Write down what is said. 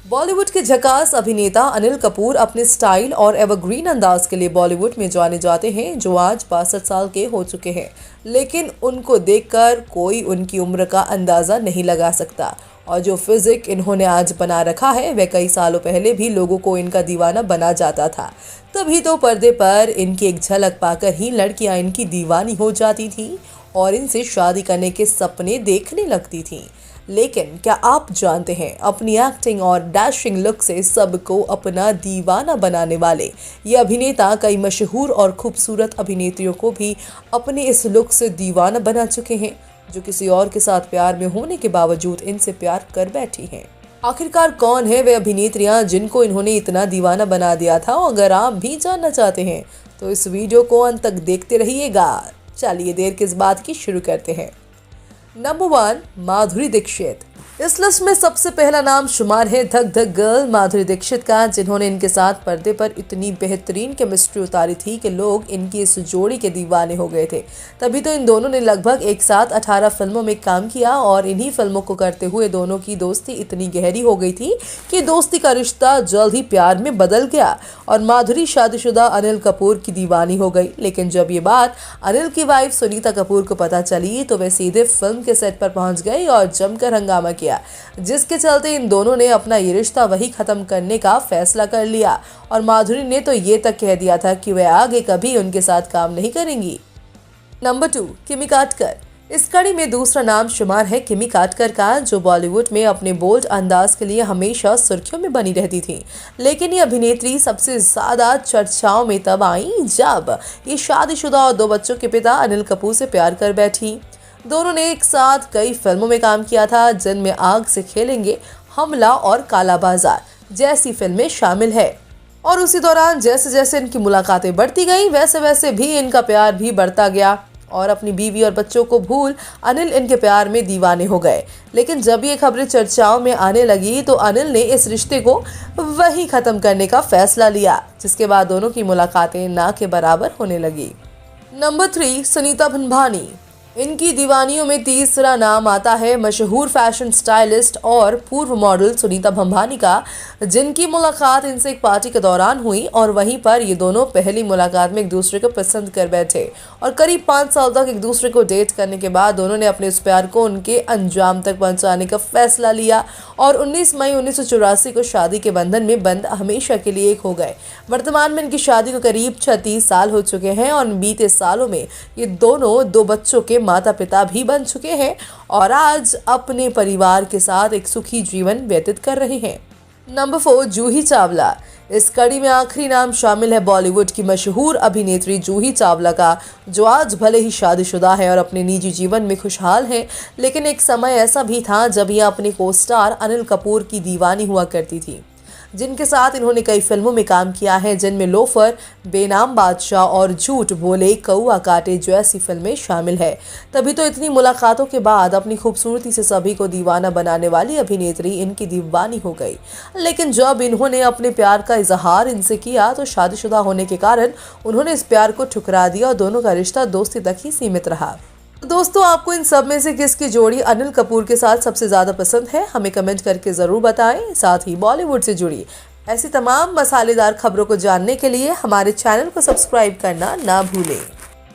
बॉलीवुड के झकास अभिनेता अनिल कपूर अपने स्टाइल और एवरग्रीन अंदाज के लिए बॉलीवुड में जाने जाते हैं, जो आज 62 साल के हो चुके हैं। लेकिन उनको देखकर कोई उनकी उम्र का अंदाज़ा नहीं लगा सकता और जो फिजिक इन्होंने आज बना रखा है वह कई सालों पहले भी लोगों को इनका दीवाना बना जाता था। तभी तो पर्दे पर इनकी एक झलक पाकर ही लड़कियां इनकी दीवानी हो जाती थीं और इनसे शादी करने के सपने देखने लगती थीं। लेकिन क्या आप जानते हैं, अपनी एक्टिंग और डैशिंग लुक से सबको अपना दीवाना बनाने वाले ये अभिनेता कई मशहूर और खूबसूरत अभिनेत्रियों को भी अपने इस लुक से दीवाना बना चुके हैं, जो किसी और के साथ प्यार में होने के बावजूद इनसे प्यार कर बैठी हैं। आखिरकार कौन है वे अभिनेत्रियां जिनको इन्होंने इतना दीवाना बना दिया था? अगर आप भी जानना चाहते हैं तो इस वीडियो को अंत तक देखते रहिएगा। चलिए देर किस बात की, शुरू करते हैं। नंबर 1, माधुरी दीक्षित। इस लिस्ट में सबसे पहला नाम शुमार है धक धक गर्ल माधुरी दीक्षित का, जिन्होंने इनके साथ पर्दे पर इतनी बेहतरीन केमिस्ट्री उतारी थी कि लोग इनकी इस जोड़ी के दीवाने हो गए थे। तभी तो इन दोनों ने लगभग एक साथ 18 फिल्मों में काम किया और इन्हीं फिल्मों को करते हुए दोनों की दोस्ती इतनी गहरी हो गई थी कि दोस्ती का रिश्ता जल्द ही प्यार में बदल गया और माधुरी शादीशुदा अनिल कपूर की दीवानी हो गई। लेकिन जब ये बात अनिल की वाइफ सुनीता कपूर को पता चली तो वे सीधे फिल्म के सेट पर पहुंच गई और जमकर हंगामा किया, जिसके चलते इन दोनों ने अपना ये रिश्ता वही खत्म करने का फैसला कर लिया और माधुरी ने तो ये तक कह दिया था कि वह आगे कभी उनके साथ काम नहीं करेंगी। नंबर 2, किमी काटकर। इस कड़ी में दूसरा नाम शुमार है किमी काटकर का, जो बॉलीवुड में अपने बोल्ड अंदाज के लिए हमेशा सुर्खियों में बनी रहती थी। लेकिन ये अभिनेत्री सबसे ज्यादा चर्चाओं में तब आई जब ये शादीशुदा और 2 बच्चों के पिता अनिल कपूर से प्यार कर बैठी। दोनों ने एक साथ कई फिल्मों में काम किया था, जिनमें आग से खेलेंगे, हमला और काला बाजार जैसी फिल्में शामिल है। और उसी दौरान जैसे जैसे इनकी मुलाकातें बढ़ती गई वैसे वैसे भी इनका प्यार भी बढ़ता गया और अपनी बीवी और बच्चों को भूल अनिल इनके प्यार में दीवाने हो गए। लेकिन जब ये खबरें चर्चाओं में आने लगी तो अनिल ने इस रिश्ते को वही खत्म करने का फैसला लिया, जिसके बाद दोनों की मुलाकातें ना के बराबर होने लगी। नंबर 3, सुनीता भंभानी। इनकी दीवानियों में तीसरा नाम आता है मशहूर फैशन स्टाइलिस्ट और पूर्व मॉडल सुनीता भंभानी का, जिनकी मुलाकात इनसे एक पार्टी के दौरान हुई और वहीं पर ये दोनों पहली मुलाकात में एक दूसरे को पसंद कर बैठे और करीब 5 साल तक एक दूसरे को डेट करने के बाद दोनों ने अपने इस प्यार को उनके अंजाम तक पहुंचाने का फैसला लिया और 19 मई 1984 को शादी के बंधन में बंद हमेशा के लिए एक हो गए। वर्तमान में इनकी शादी को करीब 36 साल हो चुके हैं और बीते सालों में ये दोनों 2 बच्चों के माता पिता भी बन चुके हैं और आज अपने परिवार के साथ एक सुखी जीवन व्यतीत कर रहे हैं। नंबर 4, जूही चावला। इस कड़ी में आखिरी नाम शामिल है बॉलीवुड की मशहूर अभिनेत्री जूही चावला का, जो आज भले ही शादीशुदा है और अपने निजी जीवन में खुशहाल है, लेकिन एक समय ऐसा भी था जब यह अपने को स्टार अनिल कपूर की दीवानी हुआ करती थी, जिनके साथ इन्होंने कई फिल्मों में काम किया है, जिनमें लोफर, बेनाम बादशाह और झूठ बोले कौआ काटे जैसी फिल्में शामिल है। तभी तो इतनी मुलाकातों के बाद अपनी खूबसूरती से सभी को दीवाना बनाने वाली अभिनेत्री इनकी दीवानी हो गई। लेकिन जब इन्होंने अपने प्यार का इजहार इनसे किया तो शादीशुदा होने के कारण उन्होंने इस प्यार को ठुकरा दिया और दोनों का रिश्ता दोस्ती तक ही सीमित रहा। दोस्तों, आपको इन सब में से किसकी जोड़ी अनिल कपूर के साथ सबसे ज़्यादा पसंद है? हमें कमेंट करके ज़रूर बताएं। साथ ही बॉलीवुड से जुड़ी ऐसी तमाम मसालेदार खबरों को जानने के लिए हमारे चैनल को सब्सक्राइब करना ना भूलें।